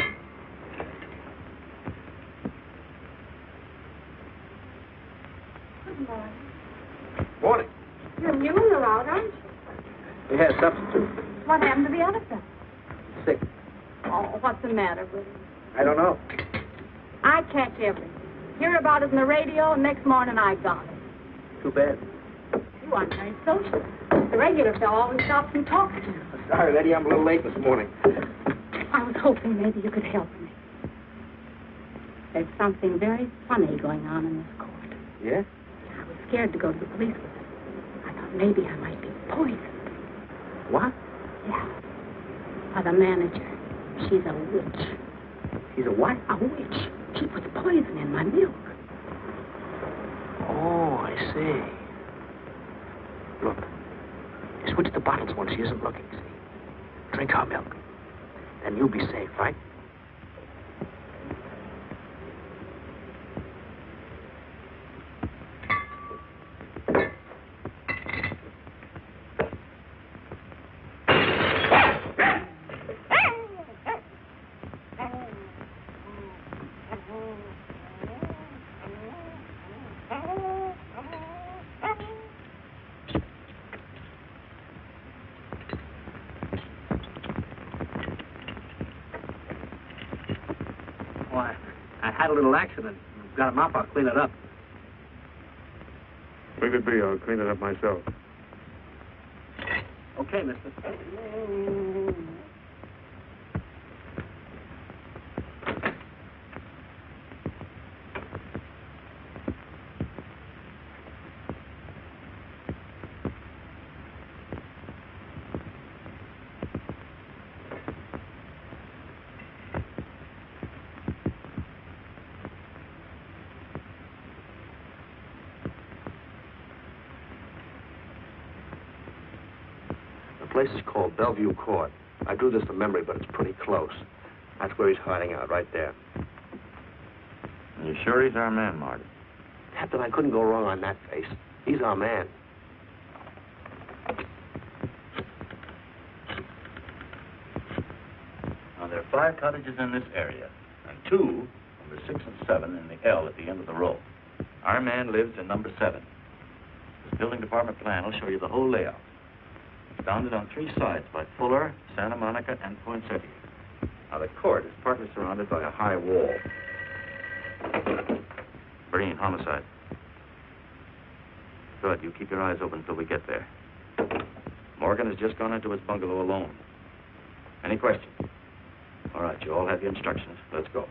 Good morning. Morning. You're new and you're out, aren't you? We had substitute. What happened to the other fellow? Sick. Oh, what's the matter with him? I don't know. I catch everything. Hear about it on the radio, and next morning I got it. Too bad. You aren't very social. The regular fellow always stops and talks to you. Sorry, Letty, I'm a little late this morning. I was hoping maybe you could help me. There's something very funny going on in this court. Yeah? I was scared to go to the police with it. I thought maybe I might be poisoned. What? Yeah. By the manager. She's a witch. She's a what? A witch. She puts poison in my milk. Oh, I see. Look. Switch the bottles when she isn't looking, see? Drink our milk. Then you'll be safe, right? Had a little accident. Got a mop, I'll clean it up. Leave it be. I'll clean it up myself. Okay, mister. place is called Bellevue Court. I drew this from memory, but it's pretty close. That's where he's hiding out, right there. You sure he's our man, Marty? Captain, I couldn't go wrong on that face. He's our man. Now, there are 5 cottages in this area, and 2, number 6 and 7, in the L at the end of the row. Our man lives in number 7. This building department plan will show you the whole layout. It's bounded on 3 sides by Fuller, Santa Monica, and Poinsettia. Now, the court is partly surrounded by a high wall. Breen, homicide. Good, you keep your eyes open until we get there. Morgan has just gone into his bungalow alone. Any questions? All right, you all have your instructions. Let's go.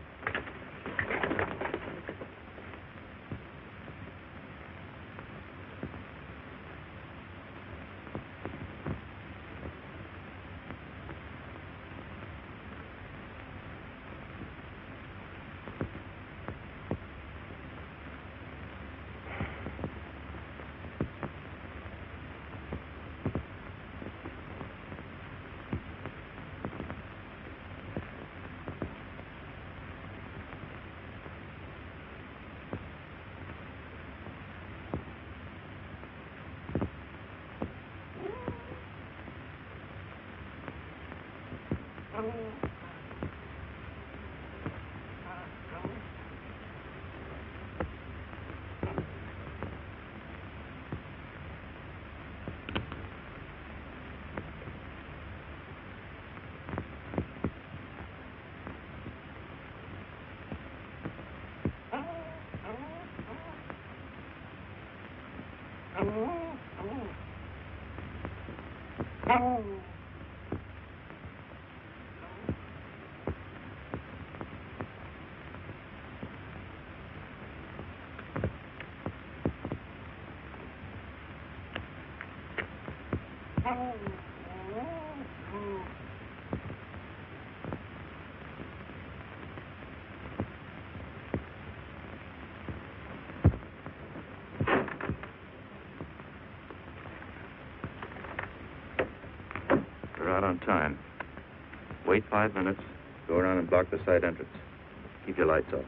We're out on time. Wait 5 minutes. Go around and block the side entrance. Keep your lights off.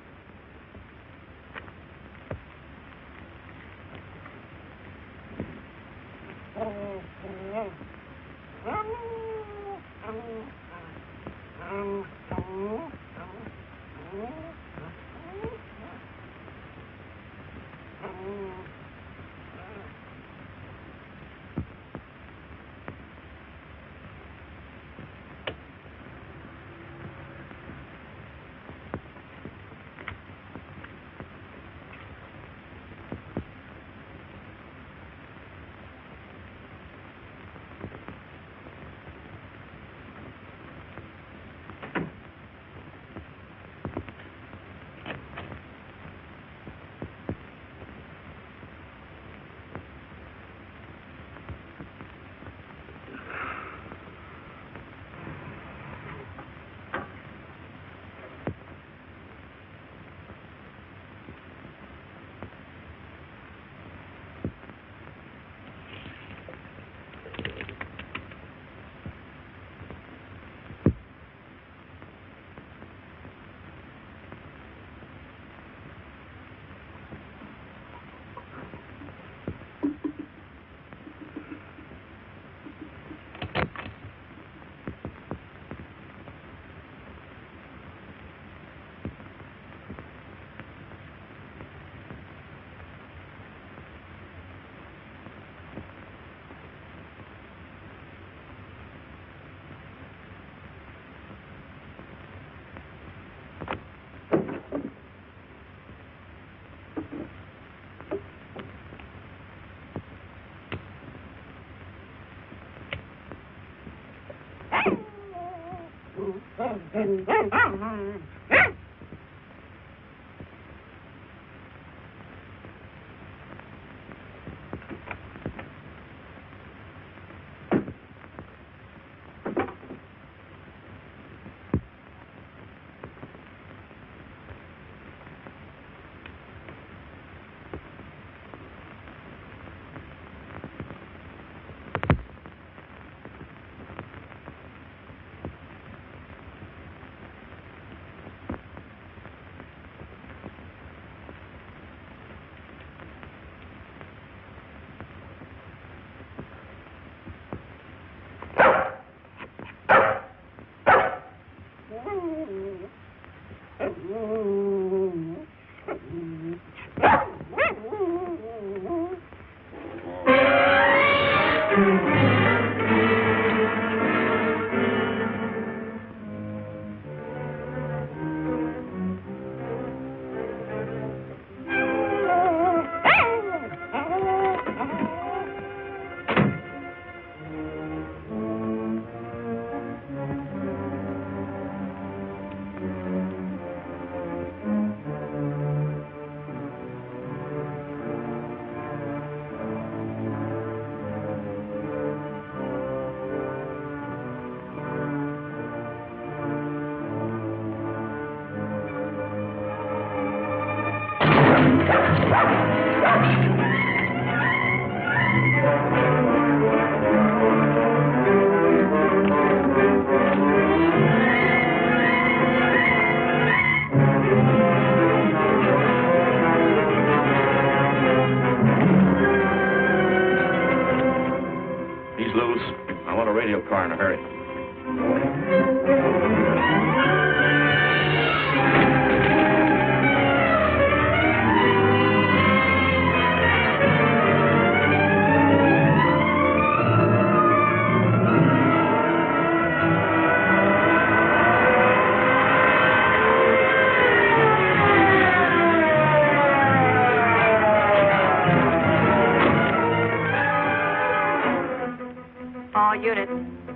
He's loose. I want a radio car in a hurry.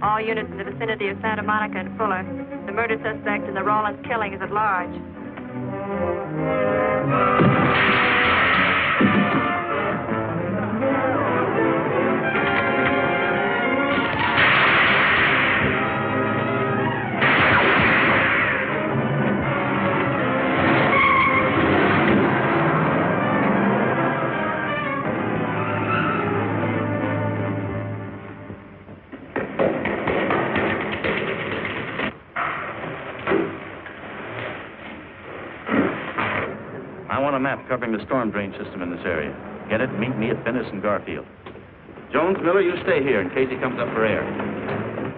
All units in the vicinity of Santa Monica and Fuller. The murder suspect in the Rollins killing is at large. I want a map covering the storm drain system in this area. Get it? Meet me at Venice and Garfield. Jones, Miller, you stay here in case he comes up for air.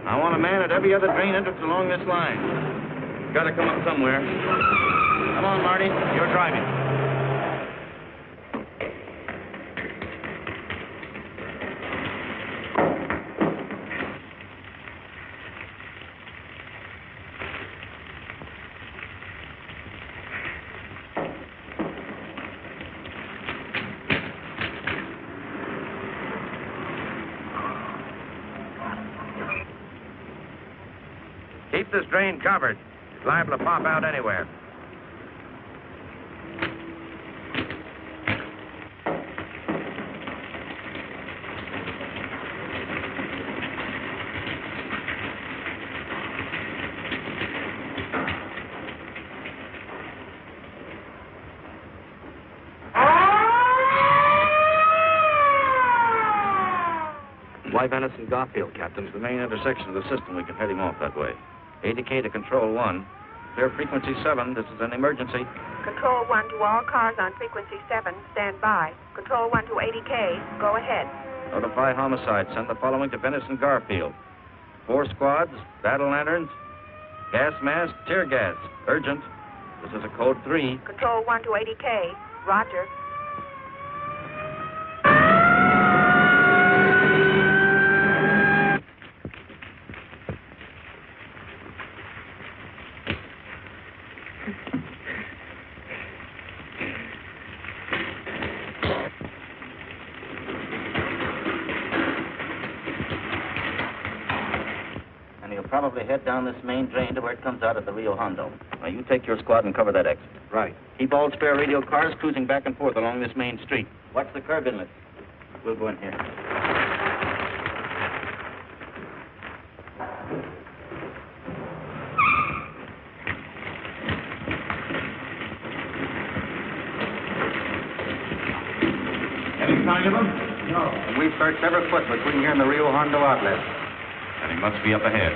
I want a man at every other drain entrance along this line. Got to come up somewhere. Come on, Marty. You're driving. Keep this drain covered. It's liable to pop out anywhere. Why Venice and Garfield, Captain? It's the main intersection of the system. We can head him off that way. ADK to Control 1. Clear frequency 7. This is an emergency. Control 1 to all cars on frequency 7. Stand by. Control 1 to ADK. Go ahead. Notify homicide. Send the following to Venice and Garfield. 4 squads, battle lanterns, gas mask, tear gas. Urgent. This is a code 3. Control 1 to ADK. Roger. Probably head down this main drain to where it comes out at the Rio Hondo. Now, you take your squad and cover that exit. Right. Keep all spare radio cars cruising back and forth along this main street. Watch the curb inlet. We'll go in here. Any sign of him? No. We've searched every foot between here and the Rio Hondo outlet. And he must be up ahead.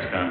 Next time.